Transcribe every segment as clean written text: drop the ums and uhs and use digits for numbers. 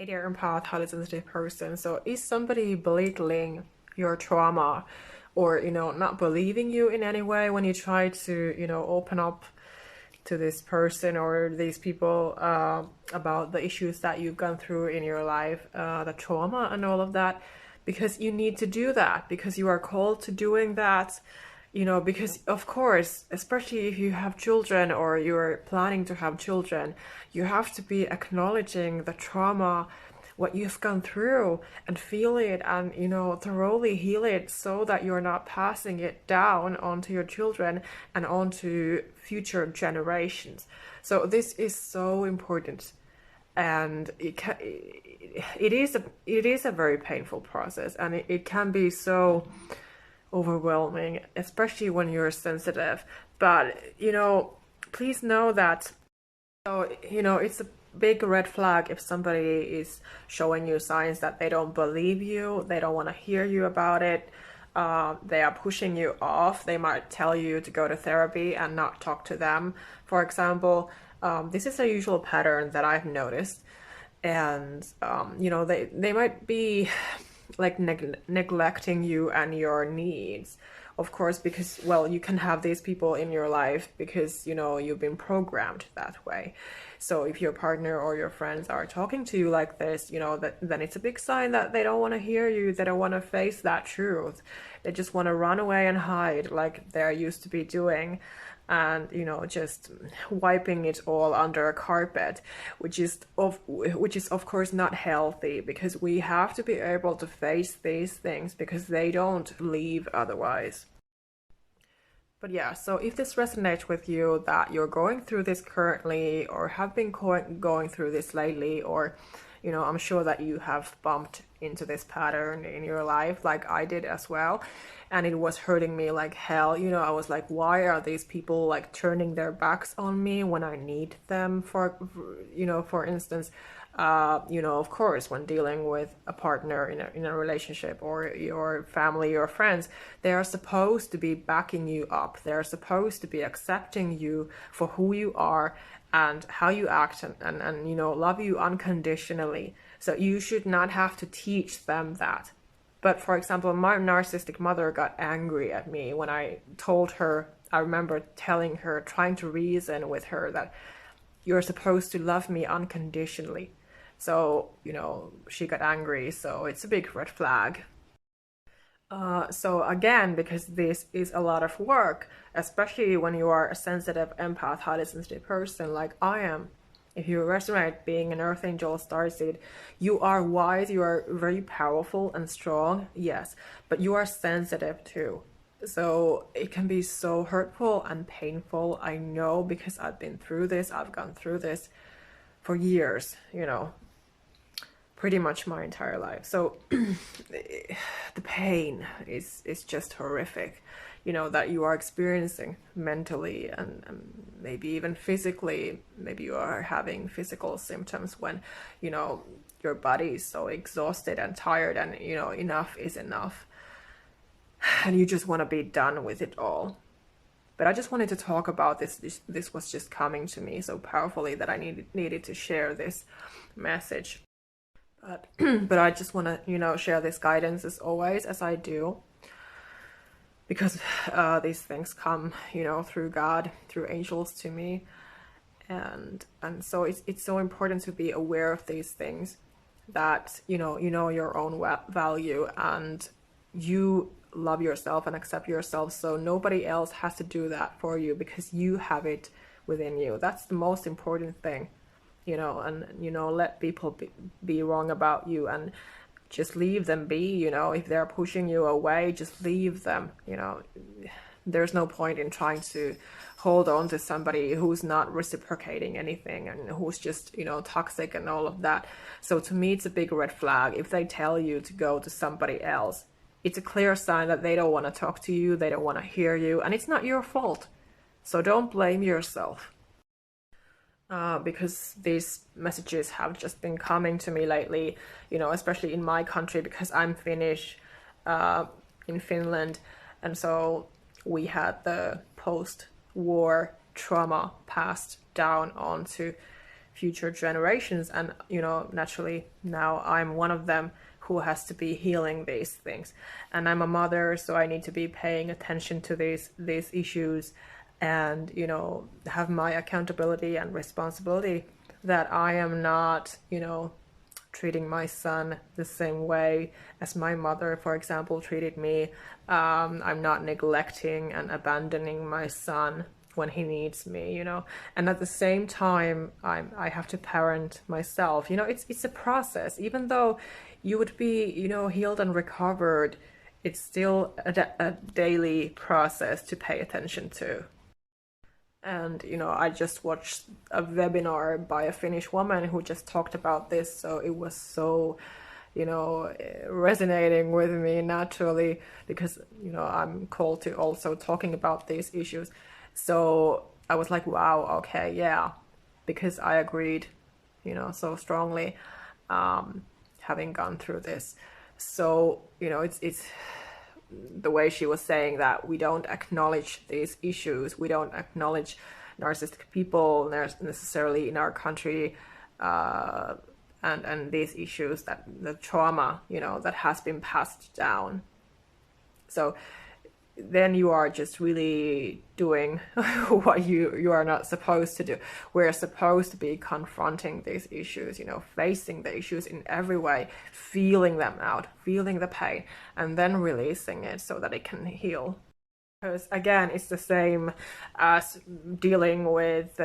Hey there, empath, highly sensitive person. So is somebody belittling your trauma or, not believing you in any way when you try to, open up to this person or these people about the issues that you've gone through in your life, the trauma and all of that? Because you need to do that, because you are called to doing that, because of course, especially if you have children or you're planning to have children, you have to be acknowledging the trauma, what you've gone through, and feel it and, thoroughly heal it so that you're not passing it down onto your children and onto future generations. So this is so important. And it is a very painful process, and it can be so overwhelming, especially when you're sensitive. But, please know that, it's a big red flag if somebody is showing you signs that they don't believe you, they don't want to hear you about it, they are pushing you off. They might tell you to go to therapy and not talk to them, for example. This is a usual pattern that I've noticed. And, they might be like neglecting you and your needs, of course, because, well, you can have these people in your life because you've been programmed that way. So if your partner or your friends are talking to you like this, then it's a big sign that they don't want to hear you, they don't want to face that truth, they just want to run away and hide like they're used to be doing, and just wiping it all under a carpet, which is of course not healthy, because we have to be able to face these things because they don't leave otherwise. But yeah, so if this resonates with you, that you're going through this currently or have been going through this lately, or I'm sure that you have bumped into this pattern in your life like I did as well, and it was hurting me like hell. I was like, why are these people like turning their backs on me when I need them, for instance, of course, when dealing with a partner in a relationship or your family or friends, they are supposed to be backing you up. They're supposed to be accepting you for who you are and how you act, and love you unconditionally. So you should not have to teach them that. But for example, my narcissistic mother got angry at me when I told her, I remember telling her, trying to reason with her, that you're supposed to love me unconditionally. So, she got angry. So it's a big red flag. So again, because this is a lot of work, especially when you are a sensitive empath, highly sensitive person like I am. If you resonate being an earth angel starseed, you are wise, you are very powerful and strong, yes, but you are sensitive too. So it can be so hurtful and painful. I know, because I've been through this, I've gone through this for years, pretty much my entire life. So the pain is just horrific, that you are experiencing mentally and maybe even physically. Maybe you are having physical symptoms when, your body is so exhausted and tired, and, enough is enough. And you just want to be done with it all. But I just wanted to talk about this. This was just coming to me so powerfully that I needed to share this message. But but I just want to share this guidance as always, as I do, because these things come through God, through angels to me, and so it's so important to be aware of these things, that you know your own value, and you love yourself and accept yourself, so nobody else has to do that for you, because you have it within you. That's the most important thing. And let people be wrong about you, and just leave them be. If they're pushing you away, just leave them. There's no point in trying to hold on to somebody who's not reciprocating anything, and who's just toxic and all of that. So to me, it's a big red flag if they tell you to go to somebody else. It's a clear sign that they don't want to talk to you, they don't want to hear you, and it's not your fault. So don't blame yourself. Because these messages have just been coming to me lately, especially in my country, because I'm Finnish, in Finland, and so we had the post-war trauma passed down onto future generations. And, you know, naturally now I'm one of them who has to be healing these things. And I'm a mother, so I need to be paying attention to these issues, and, you know, have my accountability and responsibility that I am not, you know, treating my son the same way as my mother, for example, treated me. I'm not neglecting and abandoning my son when he needs me, you know. And at the same time, I have to parent myself. You know, it's a process. Even though you would be, you know, healed and recovered, it's still a daily process to pay attention to. And, you know, I just watched a webinar by a Finnish woman who just talked about this. So it was so, you know, resonating with me naturally, because, you know, I'm called to also talking about these issues. So I was like, wow, okay, yeah, because I agreed, you know, so strongly, having gone through this. So, you know, it's the way she was saying that we don't acknowledge these issues, we don't acknowledge narcissistic people necessarily in our country, and these issues, that the trauma, you know, that has been passed down. So then you are just really doing what you are not supposed to do. We're supposed to be confronting these issues, you know, facing the issues in every way, feeling them out, feeling the pain, and then releasing it so that it can heal. Because again, it's the same as dealing with,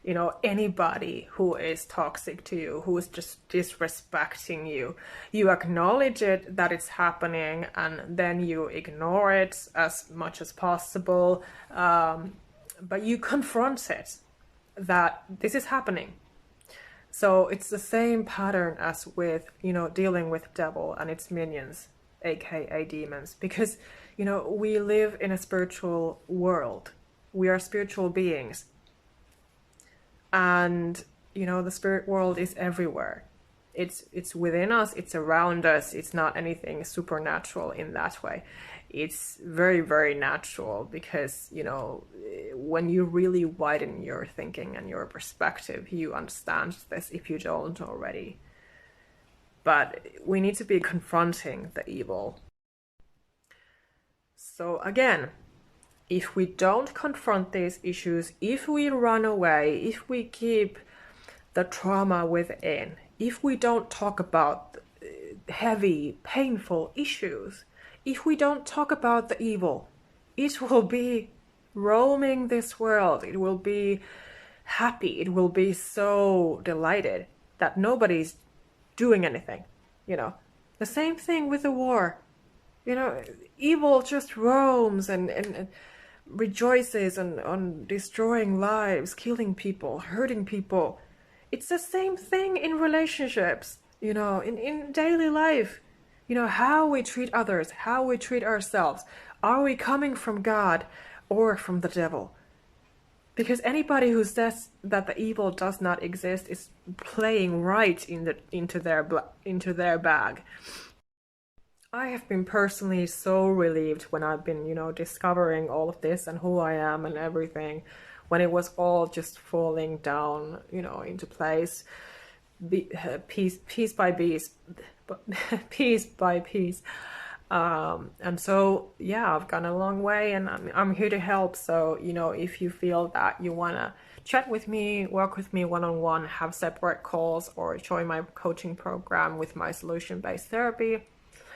you know, anybody who is toxic to you, who is just disrespecting you. You acknowledge it, that it's happening, and then you ignore it as much as possible. But you confront it, that this is happening. So it's the same pattern as with, you know, dealing with devil and its minions, aka demons. Because, you know, we live in a spiritual world. We are spiritual beings. And, you know, the spirit world is everywhere. It's within us, it's around us. It's not anything supernatural in that way. It's very, very natural, because, you know, when you really widen your thinking and your perspective, you understand this if you don't already. But we need to be confronting the evil. So again, if we don't confront these issues, if we run away, if we keep the trauma within, if we don't talk about heavy, painful issues, if we don't talk about the evil, it will be roaming this world. It will be happy. It will be so delighted that nobody's doing anything, you know. The same thing with the war. You know, evil just roams and rejoices on destroying lives, killing people, hurting people. It's the same thing in relationships, you know, in daily life. You know, how we treat others, how we treat ourselves. Are we coming from God or from the devil? Because anybody who says that the evil does not exist is playing right into their bag. I have been personally so relieved when I've been, you know, discovering all of this and who I am and everything, when it was all just falling down, you know, into place, piece by piece, piece by piece. And so, yeah, I've gone a long way, and I'm here to help. So, you know, if you feel that you want to chat with me, work with me one-on-one, have separate calls, or join my coaching program with my solution-based therapy,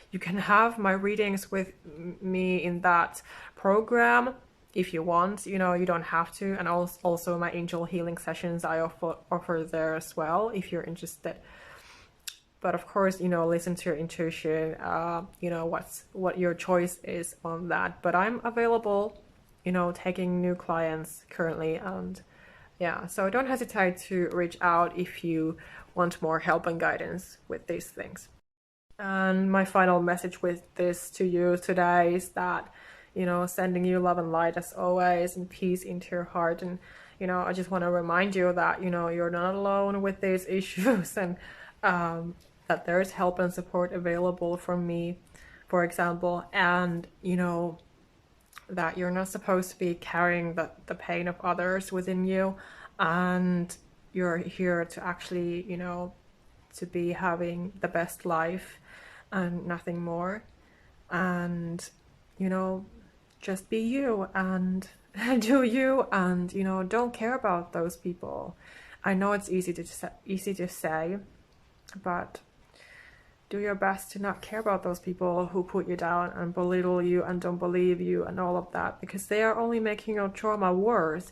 you can have my readings with me in that program if you want. You know, you don't have to. And also my angel healing sessions I offer there as well if you're interested. But of course, you know, listen to your intuition, you know, what your choice is on that. But I'm available, you know, taking new clients currently. And yeah, so don't hesitate to reach out if you want more help and guidance with these things. And my final message with this to you today is that, you know, sending you love and light as always, and peace into your heart. And, you know, I just want to remind you that, you know, you're not alone with these issues, and that there's help and support available from me, for example. And, you know, that you're not supposed to be carrying the pain of others within you. And you're here to actually, you know, to be having the best life and nothing more. And, you know, just be you and do you, and, you know, don't care about those people. I know it's easy to say, but do your best to not care about those people who put you down and belittle you and don't believe you and all of that, because they are only making your trauma worse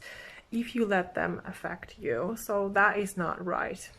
if you let them affect you. So that is not right.